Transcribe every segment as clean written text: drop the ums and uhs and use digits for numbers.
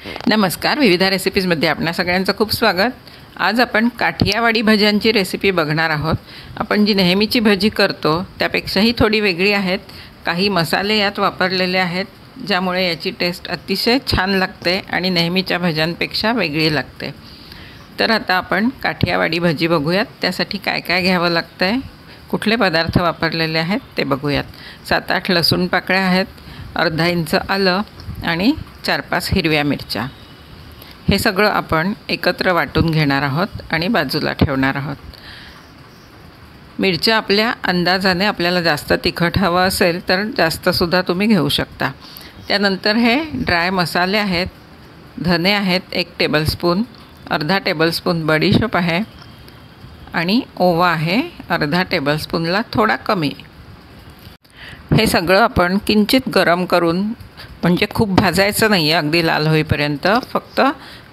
नमस्कार, विविधा रेसिपीजमध्ये आपणा सगळ्यांचं खूप स्वागत। आज आपण काठियावाडी भज्यांची रेसिपी बघणार आहोत। आपण जी नेहमीची भजी करतो त्यापेक्षाही थोडी वेगळी आहेत। काही मसाले यात वापरलेले आहेत ज्यामुळे याची टेस्ट अतिशय छान लागते आणि नेहमीच्या भज्यांपेक्षा वेगळी लागते। तर आता आपण काठियावाडी भजी बघूयात। त्यासाठी काय काय घ्यावं लागतंय, कुठले पदार्थ वापरलेले आहेत ते बघूयात। 7-8 लसूण पाकळ्या आहेत, अर्धा इंच आलं आणि 4-5 हिरव्या मिरच्या। हे सगळं आपण एकत्र वाटून घेणार आहोत आणि बाजूला ठेवणार आहोत। मिरच्या आपल्या अंदाजाने, आपल्याला जास्त तिखट हवं असेल तर जास्त सुद्धा तुम्ही घेऊ शकता। त्यानंतर हे ड्राय मसाले आहेत। धने आहेत 1 टेबलस्पून, अर्धा टेबलस्पून बडीशेप आहे आणि ओवा आहे अर्धा टेबलस्पूनला थोडा कमी। हे सगळं आपण किंचित गरम करून, म्हणजे खूप भाजायचं नाही आहे अगदी लाल होईपर्यंत, फक्त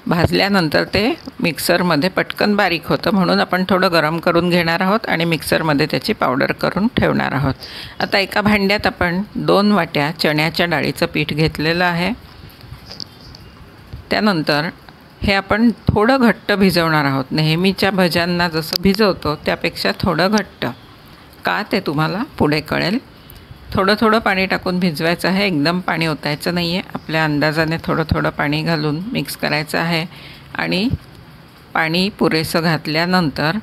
भाजल्यानंतर ते मिक्सरमध्ये पटकन बारीक होतं, म्हणून आपण थोडं गरम करून घेणार आहोत आणि मिक्सरमध्ये त्याची पावडर करून ठेवणार आहोत। आता एका भांड्यात आपण 2 वाट्या चण्याच्या डाळीचं पीठ घेतलेलं आहे। त्यानंतर हे आपण थोडं घट्ट भिजवणार आहोत। नेहमीच्या भज्यांना जसं भिजवतो त्यापेक्षा थोडं घट्ट, का ते तुम्हाला पुढे कळेल। थोडं थोडं पाणी टाकून भिजवायचं आहे, एकदम पाणी ओतायचं नाही आहे। आपल्या अंदाजाने थोडं थोडं पाणी घालून मिक्स करायचं आहे आणि पाणी पुरेसं घातल्यानंतर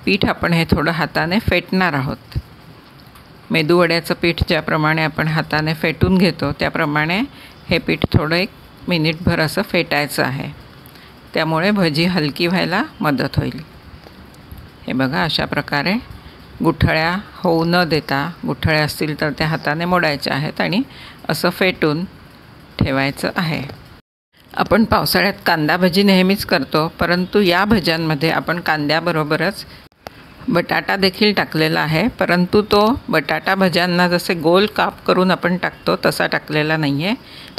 पीठ आपण हे थोडं हाताने फेटणार आहोत। मेदूवड्याचं पीठ ज्याप्रमाणे आपण हाताने फेटून घेतो त्याप्रमाणे हे पीठ थोडं 1 मिनिटभर असं फेटायचं आहे, त्यामुळे भजी हलकी व्हायला मदत होईल। हे बघा, अशा प्रकारे गुठळ्या होऊ न देता, गुठळ्या असतील तर त्या हाताने मोडायच्या आहेत आणि असं फेटून ठेवायचं आहे। आपण पावसाळ्यात कांदा भजी नेहमीच करतो, परंतु या भज्यांमध्ये आपण कांद्याबरोबरच बटाटा देखील टाकलेला आहे, परंतु तो बटाटा भज्यांना जसे गोल काप करून आपण टाकतो तसा टाकलेला नाही आहे।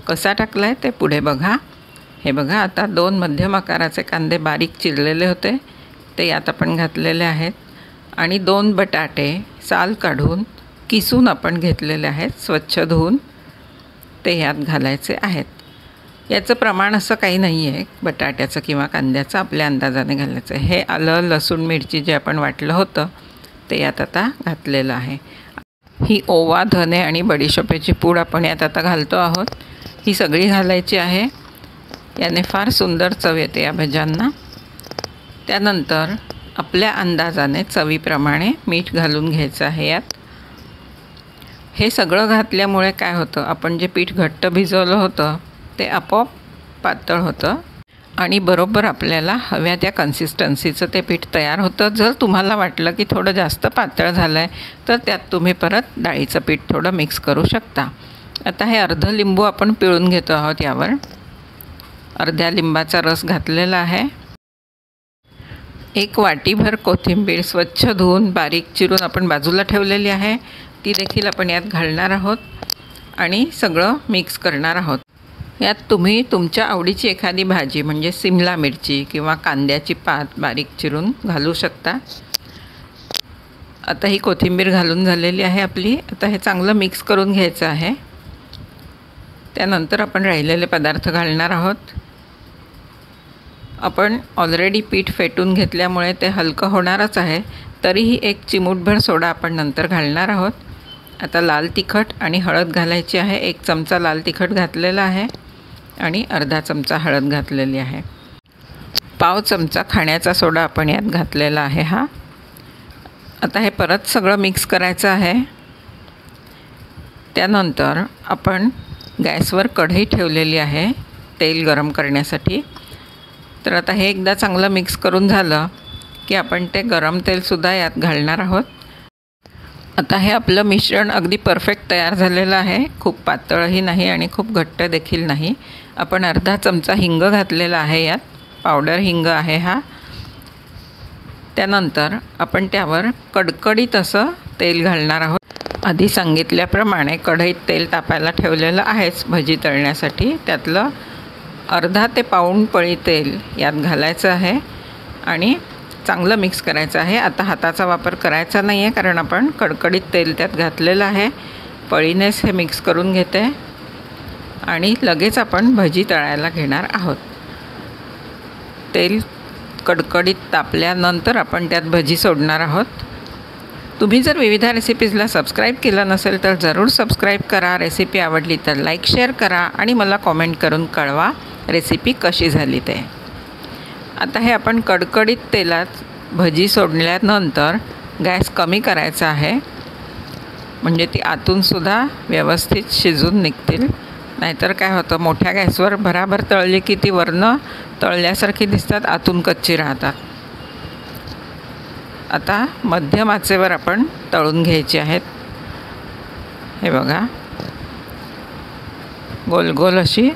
कसा टाकला आहे ते पुढे बघा। हे बघा, आता 2 मध्यम आकाराचे कांदे बारीक चिरलेले होते ते यात आपण घातलेले आहेत आणि 2 बटाटे साल काढून किसून आपण घेतलेले आहेत, स्वच्छ धुवून ते यात घालायचे आहेत। याचं प्रमाण असं काही नाही आहे बटाट्याचं किंवा कांद्याचं, आपल्या अंदाजाने घालायचं आहे। हे आलं, लसूण, मिरची जे आपण वाटलं होतं ते यात आता घातलेलं आहे। ही ओवा, धने आणि बडीशेपाची पूड आपण यात आता घालतो आहोत। ही सगळी घालायची आहे, याने फार सुंदर चव येते या भज्यांना। त्यानंतर आपल्या अंदाजाने चवीप्रमाणे मीठ घालून घ्यायचं आहे यात। हे सगळं घातल्यामुळे काय होतं, आपण जे पीठ घट्ट भिजवलं होतं ते आपोआप पातळ होतं आणि बरोबर आपल्याला हव्या त्या कन्सिस्टन्सीचं ते पीठ तयार होतं। जर तुम्हाला वाटलं की थोडं जास्त पातळ झालं आहे तर त्यात तुम्ही परत डाळीचं पीठ थोडं मिक्स करू शकता। आता हे अर्ध लिंबू आपण पिळून घेतो आहोत, यावर अर्ध्या लिंबाचा रस घातलेला आहे। 1 वाटीभर कोथिंबीर स्वच्छ धुवून बारीक चिरून आपण बाजूला ठेवलेली आहे, ती देखील आपण यात घालणार आहोत आणि सगळं मिक्स करणार आहोत। यात तुम्ही तुमच्या आवडीची एखादी भाजी, म्हणजे सिमला मिरची किंवा कांद्याची पात बारीक चिरून घालू शकता। आता ही कोथिंबीर घालून झालेली आहे आपली। आता हे चांगलं मिक्स करून घ्यायचं आहे। त्यानंतर आपण राहिलेले पदार्थ घालणार आहोत। आपण ऑलरेडी पीठ फेटून घेतल्यामुळे ते हलकं होणारच आहे, तरीही 1 चिमूटभर सोडा आपण नंतर घालणार आहोत। आता लाल तिखट आणि हळद घालायची आहे। 1 चमचा लाल तिखट घातलेला आहे आणि अर्धा चमचा हळद घातलेली आहे। पाव चमचा खाण्याचा सोडा आपण यात घातलेला आहे हा। आता हे परत सगळं मिक्स करायचं आहे। त्यानंतर आपण गॅसवर कढई ठेवलेली आहे तेल गरम करण्यासाठी। तर आता हे एकदा चांगलं मिक्स करून झालं की आपण ते गरम तेलसुद्धा यात घालणार आहोत। आता हे आपलं मिश्रण अगदी परफेक्ट तयार झालेलं आहे, खूप पातळही नाही आणि खूप घट्ट देखील नाही। आपण अर्धा चमचा हिंग घातलेला आहे यात, पावडर हिंग आहे हा। त्यानंतर आपण त्यावर कडकडीत असं तेल घालणार आहोत। आधी सांगितल्याप्रमाणे कढईत तेल तापायला ठेवलेलं आहेच भजी तळण्यासाठी, त्यातलं अर्धा ते पाऊण पळी तेल यात घालायचं आहे आणि चांगलं मिक्स करायचं आहे। आता हाताचा वापर करायचा नाही आहे, कारण आपण कडकडीत तेल त्यात घातलेलं आहे। पळीनेच हे मिक्स करून घेते आणि लगेच आपण भजी तळायला घेणार आहोत. तेल कडकडीत तापल्यानंतर आपण त्यात भजी सोडणार आहोत. तुम्ही जर विविधा रेसिपीजला सबस्क्राईब केलं नसेल तर जरूर सबस्क्राईब करा. रेसिपी आवडली तर लाईक शेअर करा आणि मला कॉमेंट करून कळवा रेसिपी कशी झाली ते. आता हे आपण कडकडीत तेलात भजी सोडल्यानंतर गॅस कमी करायचा आहे, म्हणजे ती आतूनसुद्धा व्यवस्थित शिजून निघतील. नाहीतर काय होतं, मोठ्या गॅसवर भराभर तळली की ती वरनं तळल्यासारखी दिसतात, आतून कच्ची राहतात. आता मध्यम आचेवर आपण तळून घ्यायची आहेत. हे बघा, गोल गोल अशी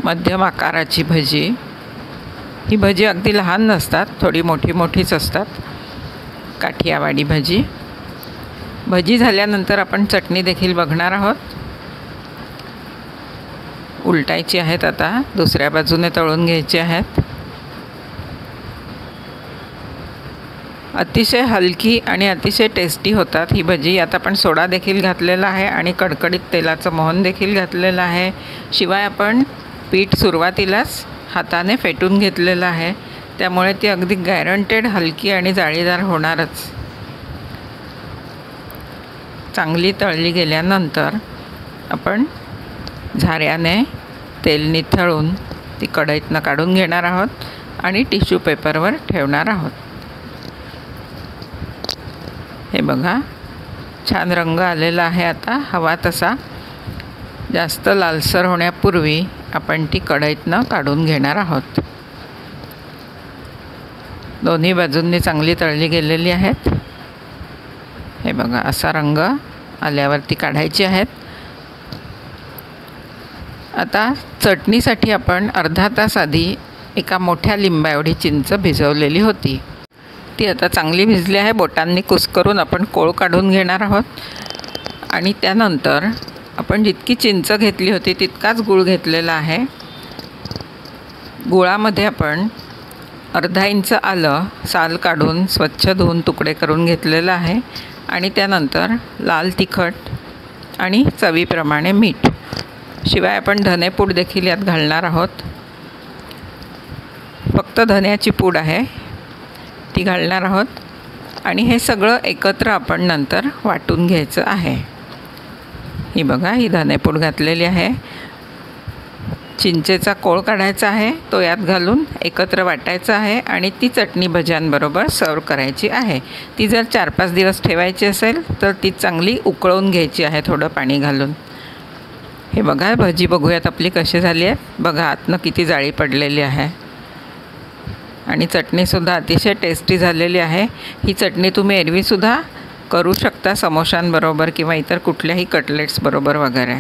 मध्यम आकाराची भजी. ही भजी अगदी लहान नसतात, थोडी मोठी मोठीच असतात. काठियावाडी भजी. भजी झाल्यानंतर आपण चटणी देखील बघणार आहोत. उलटायची आहेत, आता दुसऱ्या बाजूने तळून घ्यायची आहेत. अतिशय हलकी आणि अतिशय टेस्टी होतात ही भजी. यात आपण सोडा देखील घातलेला आहे आणि कडकडीत तेलाचं मोहन देखील घातलेलं आहे. शिवाय आपण पीठ सुरुवातीलाच हाताने फेटून घेतलेलं आहे, त्यामुळे ती अगदी गॅरंटेड हलकी आणि जाळीदार होणारच. चांगली तळली गेल्यानंतर आपण झाऱ्याने तेल निथळून ती कढईतनं काढून घेणार आहोत आणि टिश्यू पेपरवर ठेवणार आहोत. हे बघा, छान रंग आलेला आहे. आता हवा तसा जास्त लालसर होण्यापूर्वी आपण ती कढईतनं काढून घेणार आहोत. दोन्ही बाजूंनी चांगली तळली गेलेली आहेत. हे बघा, असा रंग आल्यावरती काढायची आहेत. आता चटणीसाठी आपण अर्धा तास आधी एका मोठ्या लिंबा एवढी चिंच भिजवलेली होती. ती आता चांगली भिजली आहे. बोटांनी कुस्करून आपण कोळ काढून घेणार आहोत आणि त्यानंतर आपण जितकी चिंच घेतली होती तितकाच गूळ घेतलेला आहे. गुळामध्ये आपण अर्धा इंच आलं साल काढून स्वच्छ धुवून तुकडे करून घेतलेलं आहे आणि त्यानंतर लाल तिखट आणि चवीप्रमाणे मीठ. शिवाय आपण धनेपूड देखील यात घालणार आहोत. फक्त धन्याची पूड आहे ती घालणार आहोत आणि हे सगळं एकत्र आपण नंतर वाटून घ्यायचं आहे. ही बघा, ही धनेपूड घातलेली आहे. चिंचेचा कोळ काढायचा आहे, तो यात घालून एकत्र वाटायचा आहे आणि ती चटणी भज्यांबरोबर सर्व करायची आहे. ती जर 4-5 दिवस ठेवायची असेल तर ती चांगली उकळून घ्यायची आहे थोडं पाणी घालून. हे बघा, भजी बघूयात आपली कशी झाली आहे. बघा, आतनं किती जाळी पडलेली आहे आणि चटणीसुद्धा अतिशय टेस्टी झालेली आहे. ही चटणी तुम्ही एरवीसुद्धा करू शकता समोशांबरोबर किंवा इतर कुठल्याही कटलेट्सबरोबर वगैरे.